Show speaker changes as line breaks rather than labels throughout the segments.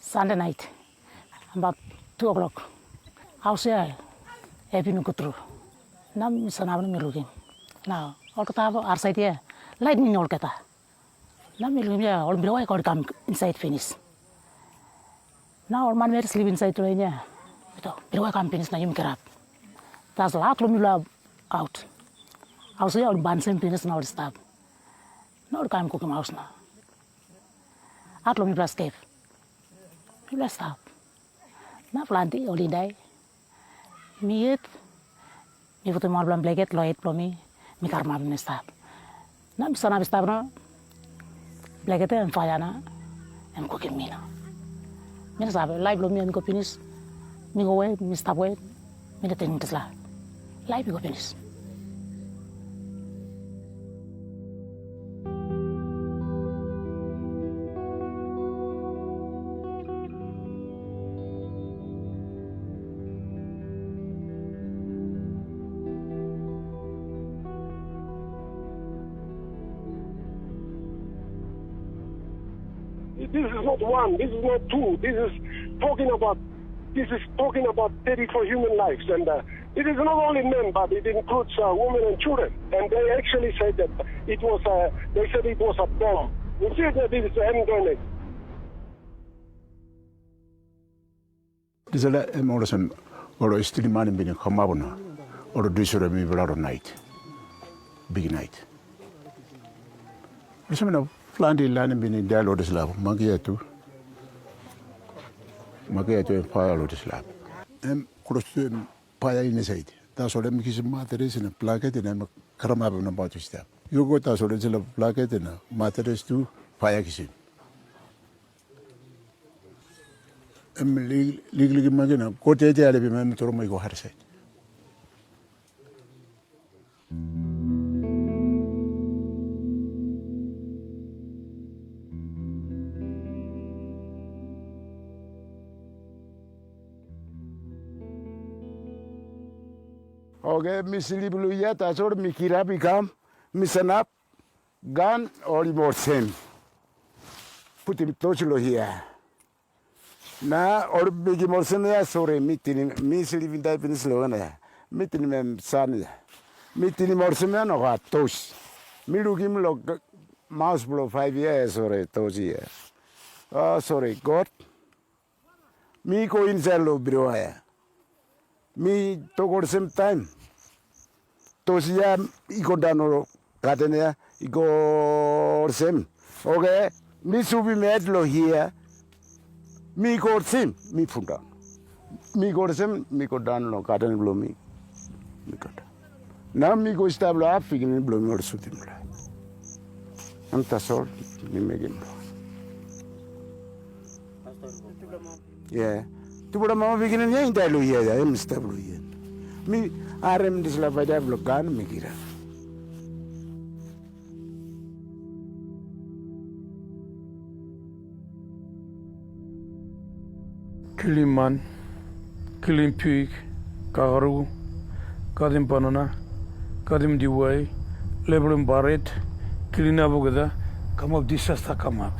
Sunday night, about 2 o'clock. I was here, happy to go through. Now, I'm looking. Now, all the time, our side here, lightning all kata. Now, I'm looking here, all the way I come inside finish. Now, all man sleep inside to here. So, the way I come finish, now you grab. That's a lot of out. I was here, all ban same finish now, stop. Now, the time cooking house now. Out of me, escape. Let's stop. Now, planting only die. Me eat. Me put more blanket, lo eat from me karma me stop. Now, sana stop na. Blanket and fire na. I'm cooking me now. Me stop. Life lo me go finish. Me go away. Me stop away. Me the thing is la. Life me go finish.
This is not one, this is not two, this is talking about 34 human lives. And it is not only men, but it includes women and children. And they actually said that it was a bomb. We see that it is a hand grenade.
This is a Morrison or a still man being a Hamabona or a dish of me blood night. Big night. Planting land and being there, Lord Slab, Magiatu and fire Lord Slab. And cross fire in the side. That's all them kiss matters in a placket and a caramab about to step. You got us already a placket and a matters to fire kissing. Legally imagine a cottage element to make her side. Okay, Miss Libluya, that's all Mikira become Missanap, gun or more same. Put him tochlo here. Now, or big more same, sorry, meeting Miss Living type in Slovenia, meeting him son, meeting more semen or a toast. Me look him like mouse blow 5 years or a toast year. Oh, sorry, God. Me go in Zello, bro. Me took some time. Tosia, iko dano katenia, iko sem. Okay, me subi medlo here. Me go sim, me funda. Me go sem, me go dano katen blow me. Me kata. Now me go stablo up, figin blow me or sutim. And that's all. Me make him. Yeah. Tu pura mama bikin niya hindi lo iya ya, mista lo iya. Mi arem di sela pada blokan mikira.
Kiliman, Kilimpik, Kagaru, Kadim Panana, Kadim Diwai, Lebron Barret, Kilina Bogada, come up disaster come up.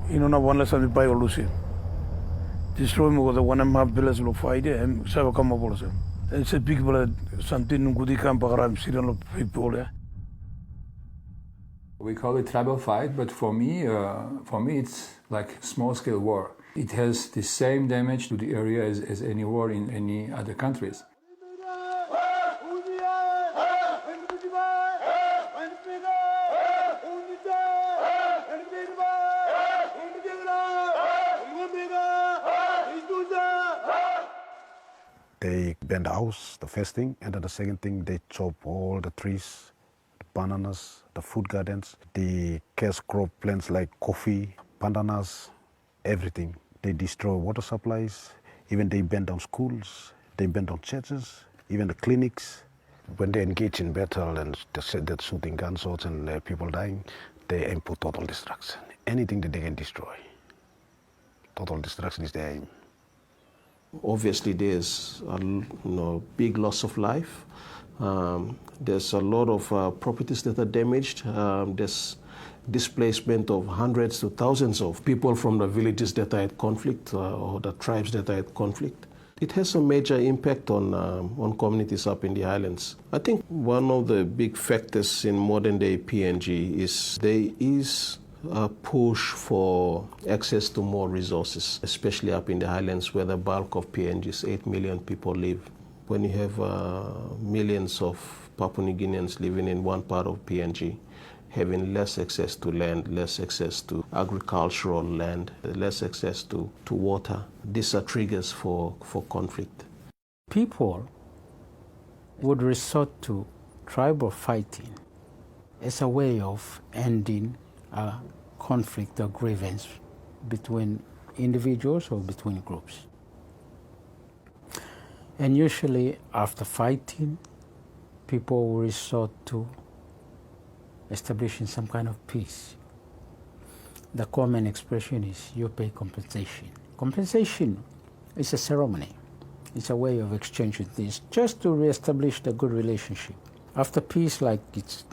You know, one less than the biolusi. Destroy me with the 1.5 billion of fight and several come up also. It's a big blood, something good camp around Syrian people.
We call it tribal fight, but for me, it's like small-scale war. It has the same damage to the area as any war in any other countries.
They burn the house, the first thing, and then the second thing, they chop all the trees, the bananas, the food gardens, the cash crop plants like coffee, bananas, everything. They destroy water supplies, even they burn down schools, they burn down churches, even the clinics. When they engage in battle and they're shooting gunshots and people dying, they aim for total destruction. Anything that they can destroy. Total destruction is their aim.
Obviously, there's a big loss of life. There's a lot of properties that are damaged. There's displacement of hundreds to thousands of people from the villages that are at conflict or the tribes that are at conflict. It has a major impact on communities up in the highlands. I think one of the big factors in modern day PNG is there is a push for access to more resources, especially up in the highlands where the bulk of PNG's 8 million people live. When you have millions of Papua New Guineans living in one part of PNG, having less access to land, less access to agricultural land, less access to water. These are triggers for conflict.
People would resort to tribal fighting as a way of ending a conflict or grievance between individuals or between groups. And usually after fighting, people will resort to establishing some kind of peace. The common expression is you pay compensation. Compensation is a ceremony. It's a way of exchanging things just to reestablish the good relationship. After peace, like it's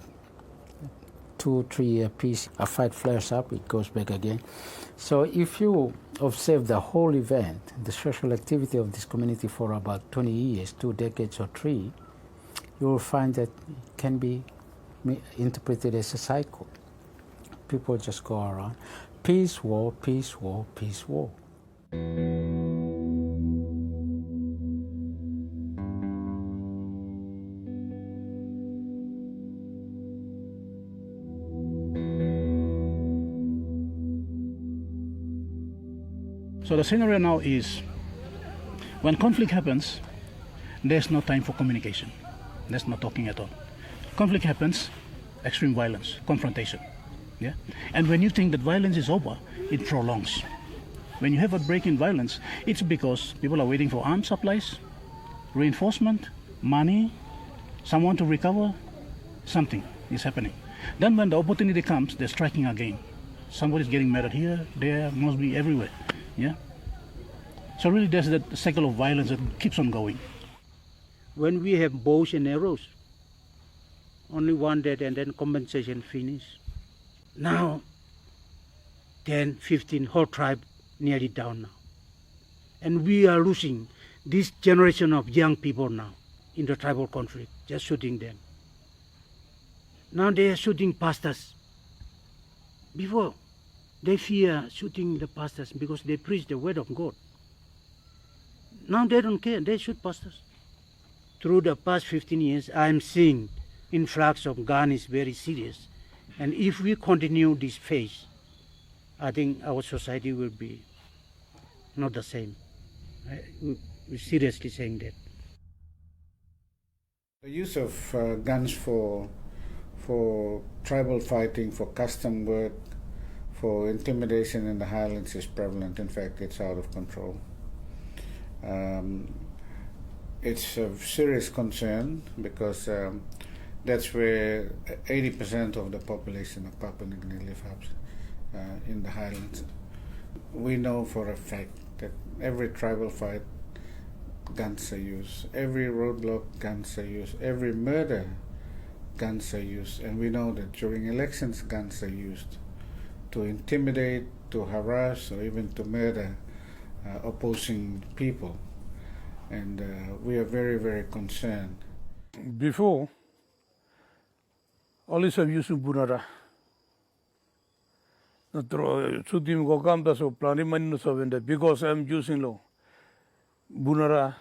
2-3 year peace, a fight flares up, it goes back again. So if you observe the whole event, the social activity of this community for about 20 years, 2 decades or 3, you will find that it can be interpreted as a cycle. People just go around, peace, war, peace, war, peace, war.
So the scenario now is, when conflict happens, there's no time for communication. There's no talking at all. Conflict happens, extreme violence, confrontation. Yeah? And when you think that violence is over, it prolongs. When you have a break in violence, it's because people are waiting for arms supplies, reinforcement, money, someone to recover, something is happening. Then when the opportunity comes, they're striking again. Somebody's getting murdered here, there, must be everywhere. Yeah? So really there's that cycle of violence that keeps on going.
When we have bows and arrows, only one dead and then compensation finish. Now, 10, 15, whole tribe nearly down now. And we are losing this generation of young people now in the tribal conflict, just shooting them. Now they are shooting pastors. Before, they fear shooting the pastors because they preach the word of God. Now they don't care, they shoot pastors. Through the past 15 years, I'm seeing influx of gun is very serious. And if we continue this phase, I think our society will be not the same. We're seriously saying that.
The use of guns for tribal fighting, for custom work, for intimidation in the highlands is prevalent. In fact, it's out of control. It's a serious concern because that's where 80% of the population of Papua New Guinea live in the highlands. We know for a fact that every tribal fight, guns are used. Every roadblock, guns are used. Every murder, guns are used. And we know that during elections, guns are used to intimidate, to harass, or even to murder opposing people. And we are very, very concerned.
Before, always have used bunara. Sudim gokamda so planimanu so vende because I'm using lo bunara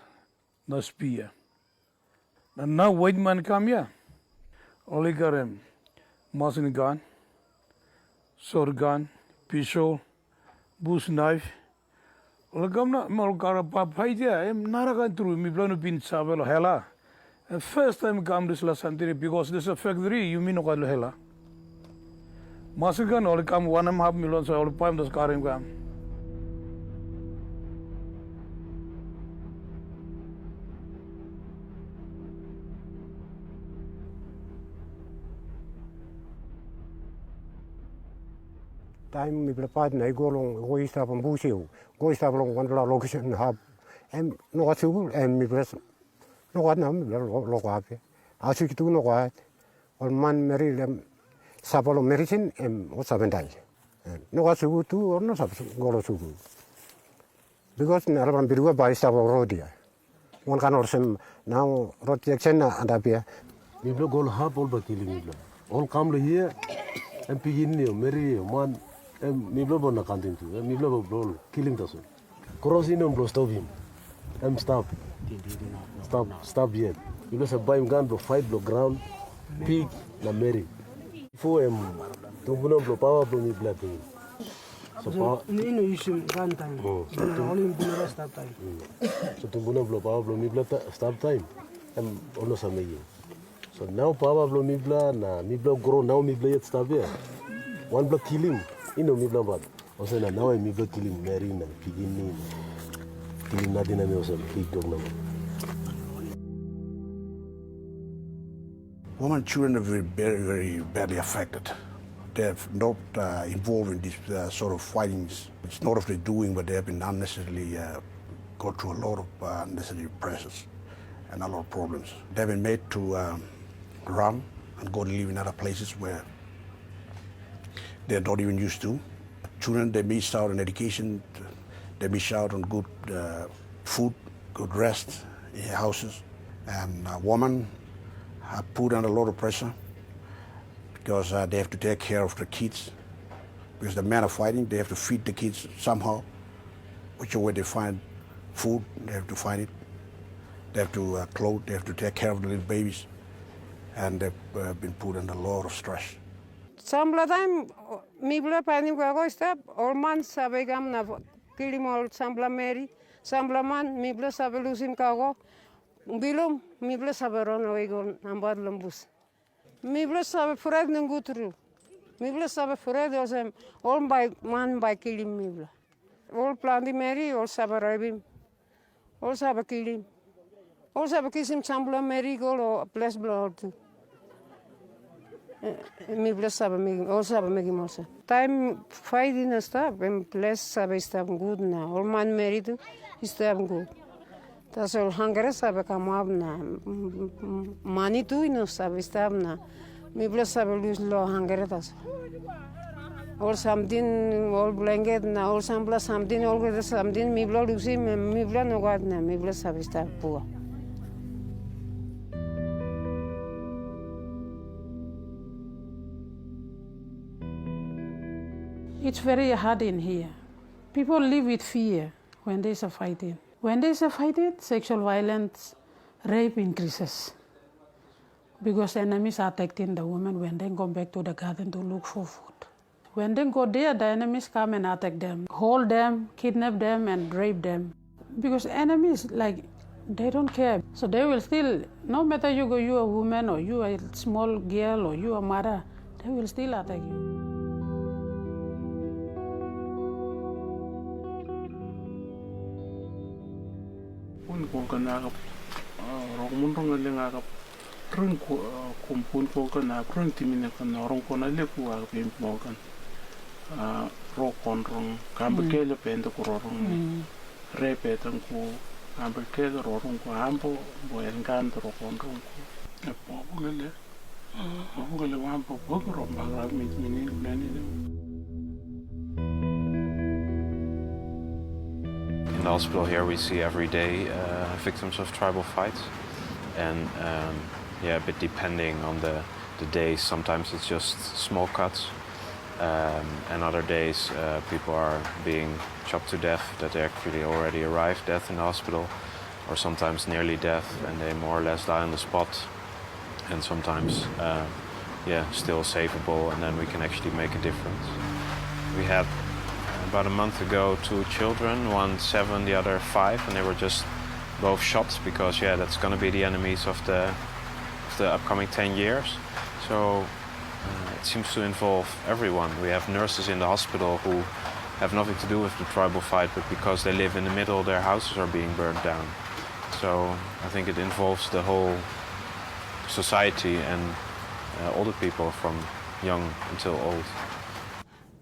na spear. And now white man come here. Only got him machine gun, sword gun, pistol, bush knife. Only come na malkara papaija. I'm naragan through me blanu pin sabelo hela. And first time come this last santiri because this is a factory. You mean no hela. Masigan only come 1.5 million, so all the those car come.
Time we prepared na go long go is up on bushel, go is up along one location hub, and no what you and me press no what number lock up. I should do no what on man marry them. sabalo medicine o sabendai. No asugu tu or no sab golo sugu. Because na rabam birua bai sabo rodia. One can also now rotation and up here.
We blow goal half all but killing me. All come here and pigin you, Mary, man, and me blow on a canteen too. Me blow killing the soul. Crossing and blow stop him. Stop. Stop yet. You just a buy him gun, blow fight, blow ground, pig, na Mary. Before him, don't blow power, blow me blood.
So no issue gun time. Only bunara stop time.
So to blow power, blow me blood stop time. I'm almost amazing. So now power blow me blood, na me blow grow now me blow yet stop here. One blow killing, me blow bad. Also now me blow killing Mary na pigin killing nothing me also pig dog number.
Women and children are very, very badly affected. They're not involved in these sort of fightings. It's not of their doing, but they have been unnecessarily go through a lot of unnecessary pressures and a lot of problems. They've been made to run and go to live in other places where they're not even used to. Children, they miss out on education, they miss out on good food, good rest in houses. And women are put under a lot of pressure because they have to take care of the kids. Because the men are fighting, they have to feed the kids somehow. Whichever way they find food, they have to find it. They have to clothe, they have to take care of the little babies. And they've been put under a lot of stress.
Sambla time, mi bla pani gago step, all man sabegam na kilimol sambla Mary, sambla man mi bla sabelusim kago, bilum mi bla saberon oigon ambad lambus. Mi bla sabe Fred nungutru, mi bla sabe Fred osem all by man by kilim mi bla. All plandi Mary, all sabe rabim, all sabe kilim, all sabe kisim sambla Mary go or bless blood too. Mi bla sabe me, all sabe me gimosa. Time fighting and stuff, and bless sabe stuff good now. All man married stuff good. That's all hunger sabe come up na. Money too enough sabe stuff na. Mi bla sabe lose low hunger that's all something, all blanket na, all sambla something, all good something. Mi bla lose mi bla no god na. Mi bla sabe stuff poor.
It's very hard in here. People live with fear when there's a fighting. When there's a fighting, sexual violence, rape increases. Because enemies are attacking the women when they go back to the garden to look for food. When they go there, the enemies come and attack them, hold them, kidnap them, and rape them. Because enemies, like, they don't care. So they will still, no matter you a woman or you a small girl or you a mother, they will still attack you.
Ko kana rong mun rong le nga ka rong ko kumpun ko kana rong timine kana rong ko na le ku a pem mo kan ro kon rong kambeke le pende ko rong repe tan ko kambeke le rong ko ambo bo en kan ro kon rong ko e po gele wa po ko ro ma ra mi ni ne.
In the hospital here we see every day victims of tribal fights, and yeah, a bit depending on the days, sometimes it's just small cuts, and other days people are being chopped to death, that they actually already arrived death in the hospital, or sometimes nearly death and they more or less die on the spot, and sometimes yeah, still savable, and then we can actually make a difference. We had about a month ago 2 children, one 7, the other 5, and they were just both shot because, yeah, that's going to be the enemies of the upcoming 10 years. So it seems to involve everyone. We have nurses in the hospital who have nothing to do with the tribal fight, but because they live in the middle, their houses are being burned down. So I think it involves the whole society and all the people from young until old.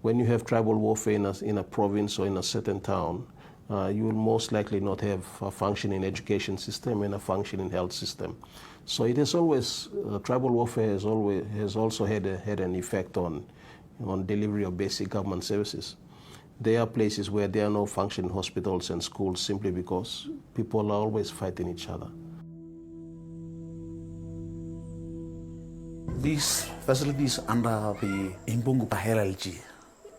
When you have tribal warfare in a province or in a certain town, you will most likely not have a functioning education system and a functioning health system. So it has always, tribal warfare has also had an effect on delivery of basic government services. There are places where there are no functioning hospitals and schools simply because people are always fighting each other.
These facilities under the Imbungu hierarchy,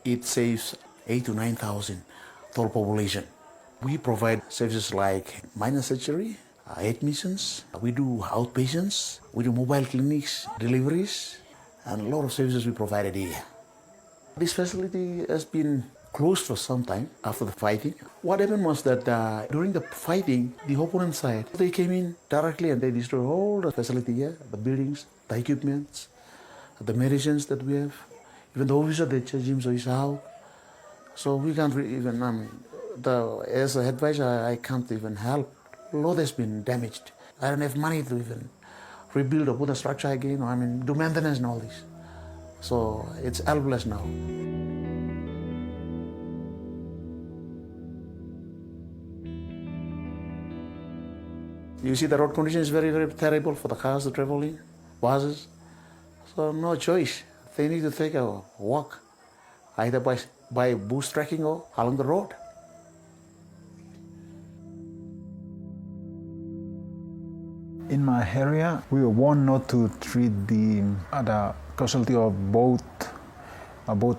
it saves 8,000 to 9,000 total population. We provide services like minor surgery, admissions, we do outpatients, we do mobile clinics, deliveries, and a lot of services we provided here. This facility has been closed for some time after the fighting. What happened was that during the fighting, the opponent side, they came in directly and they destroyed all the facility here, the buildings, the equipments, the medicines that we have, even the officer, the Jim is out. So we can't even, as an advisor, I can't even help. A lot has been damaged. I don't have money to even rebuild or put a structure again, do maintenance and all this. So it's helpless now. You see the road condition is very, very terrible for the cars to travel in, buses. So no choice. They need to take a walk, either by bush trekking or along the road.
In my area, we were warned not to treat the other casualty of both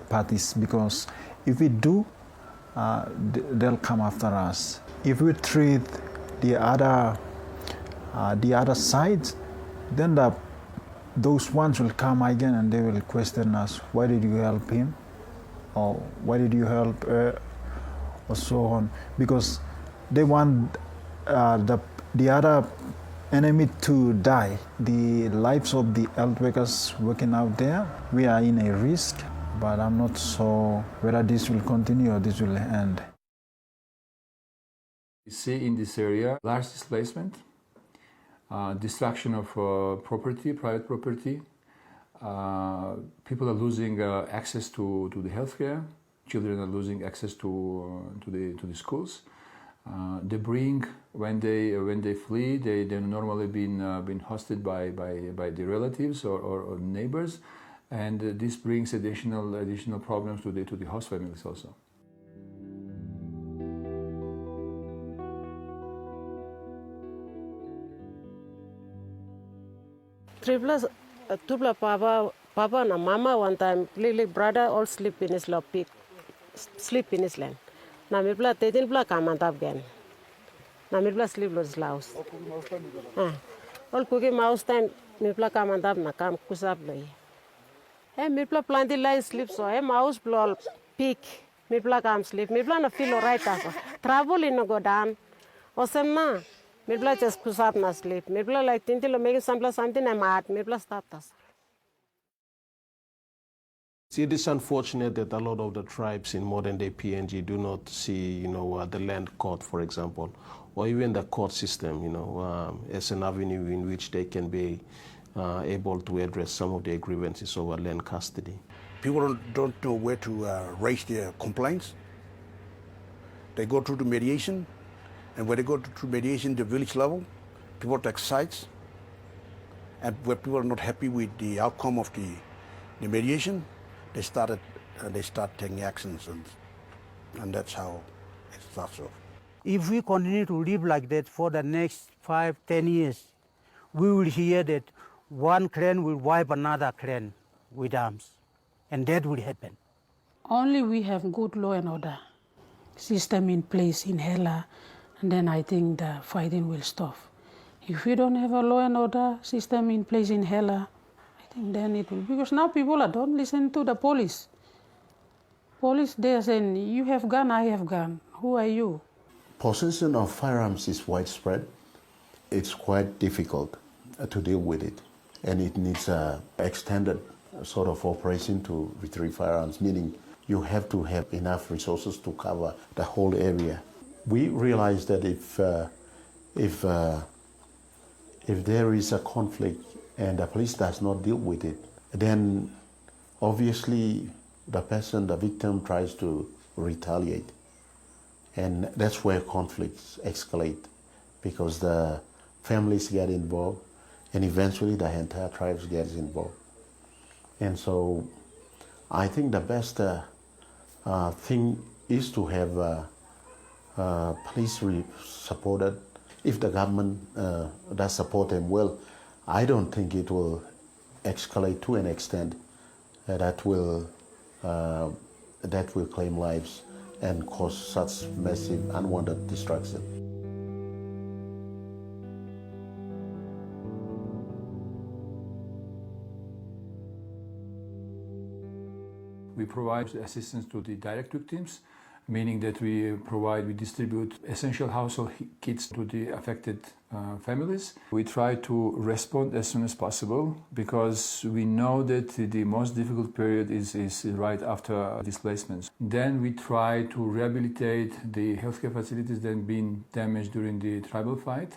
parties, because if we do, they'll come after us. If we treat the other side, then those ones will come again and they will question us, why did you help him? Or why did you help her? Or so on. Because they want the other enemy to die. The lives of the health workers working out there, we are in a risk, but I'm not sure whether this will continue or this will end.
We see in this area large displacement, destruction of property, private property. People are losing access to the healthcare. Children are losing access to the schools. They bring when they flee. They're normally been hosted by the relatives or neighbors, and this brings additional problems to the host families also.
Tupla Papa and Mama one time, Lily brother all sleep in his land. Na mi pla tetin pla kamantap again. Na mi pla sleep los laos. All cookie mouse time mi pla kamantap na kam kusap lo. Mi pla plant the line sleep so mouse blow peak. Mi pla kam sleep. Mi pla na feel alright aso. Travel in no go down. Osem na. Mi pla just kusap na sleep. Mi pla like tintilo make something I'm at. Mi pla start tas.
See, it is unfortunate that a lot of the tribes in modern-day PNG do not see, the land court, for example, or even the court system, as an avenue in which they can be able to address some of their grievances over land custody.
People don't know where to raise their complaints. They go through the mediation, and when they go through mediation, the village level, people take sides, and where people are not happy with the outcome of the mediation, they start taking actions, and that's how it starts off.
If we continue to live like that for the next 5-10 years, we will hear that one clan will wipe another clan with arms, and that will happen.
Only we have good law and order system in place in Hela, and then I think the fighting will stop. If we don't have a law and order system in place in Hela, then it will, because now people don't listen to the police. Police, they are saying, you have gun, I have gun. Who are you?
Possession of firearms is widespread. It's quite difficult to deal with it. And it needs an extended sort of operation to retrieve firearms, meaning you have to have enough resources to cover the whole area. We realize that if there is a conflict and the police does not deal with it, then obviously the person, the victim, tries to retaliate. And that's where conflicts escalate, because the families get involved and eventually the entire tribes gets involved. And so I think the best thing is to have police supported. If the government does support them well, I don't think it will escalate to an extent that will claim lives and cause such massive unwanted destruction.
We provide assistance to the direct victims, meaning that we distribute essential household kits to the affected families. We try to respond as soon as possible because we know that the most difficult period is right after displacements. Then we try to rehabilitate the healthcare facilities that have been damaged during the tribal fight.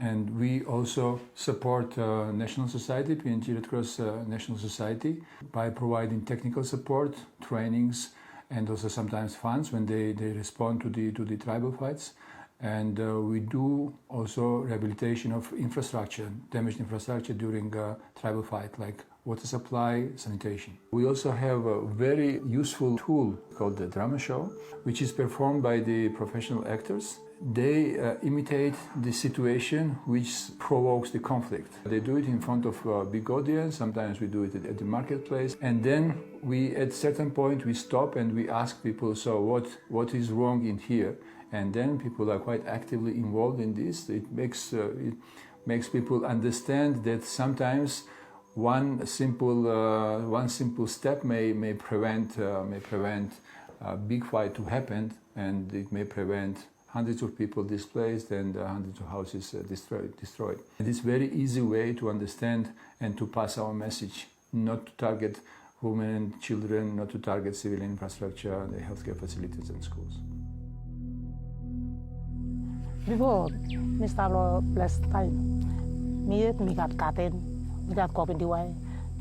And we also support National Society, PNG Red Cross National Society, by providing technical support, trainings, and also sometimes funds when they respond to the tribal fights. And we do also rehabilitation of infrastructure, damaged infrastructure during tribal fight, like water supply, sanitation. We also have a very useful tool called the drama show, which is performed by the professional actors. They imitate the situation which provokes the conflict. They do it in front of a big audience, sometimes we do it at the marketplace, and then at certain point we stop and we ask people, so what is wrong in here? And then people are quite actively involved in this. It makes people understand that sometimes one simple step may prevent a big fight to happen, and it may prevent hundreds of people displaced and hundreds of houses destroyed. It is a very easy way to understand and to pass our message, not to target women and children, not to target civilian infrastructure, the healthcare facilities and schools.
Before Mr. Last time, me got cotton, me got cock in the way,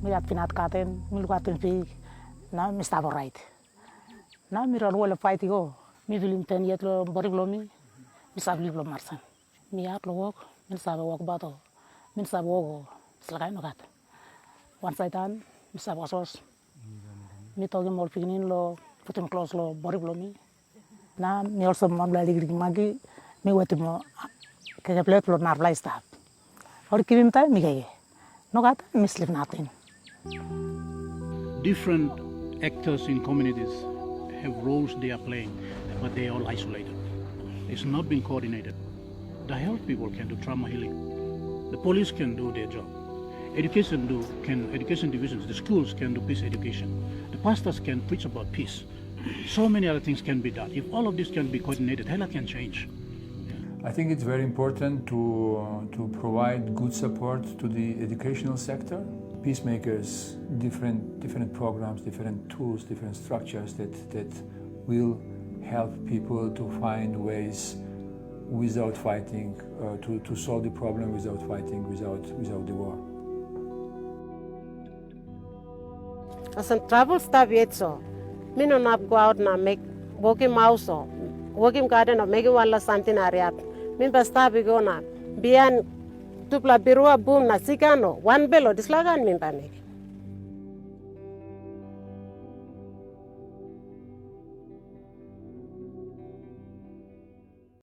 me got peanut cotton, me got pig. Now Mr. Right. Now me run well fight go. Me will 10 years lo body blow me sab liblo marsan me at lo walk me sab walk bato me sab walk slaka no gat one side tan me sab wasos me togi mol pignin lo putin close lo body blow me na me also mam la ligri magi me wetimo ke plate lo nar play stop or kivim tay me gay no gat me sleep nothing.
Different actors in communities have roles they are playing, but they are all isolated. It's not being coordinated. The health people can do trauma healing. The police can do their job. Education divisions, the schools can do peace education. The pastors can preach about peace. So many other things can be done. If all of this can be coordinated, Hela can change.
I think it's very important to provide good support to the educational sector. Peacemakers, different programs, different tools, different structures that will help people to find ways without fighting, to solve the problem without fighting, without the war.
As a travel staff yet so, me no not go out na make walking mouse or walking garden or make wala something area. Me ba staff go na bian tupla birua boom na sikano one belo dislagan me ba me.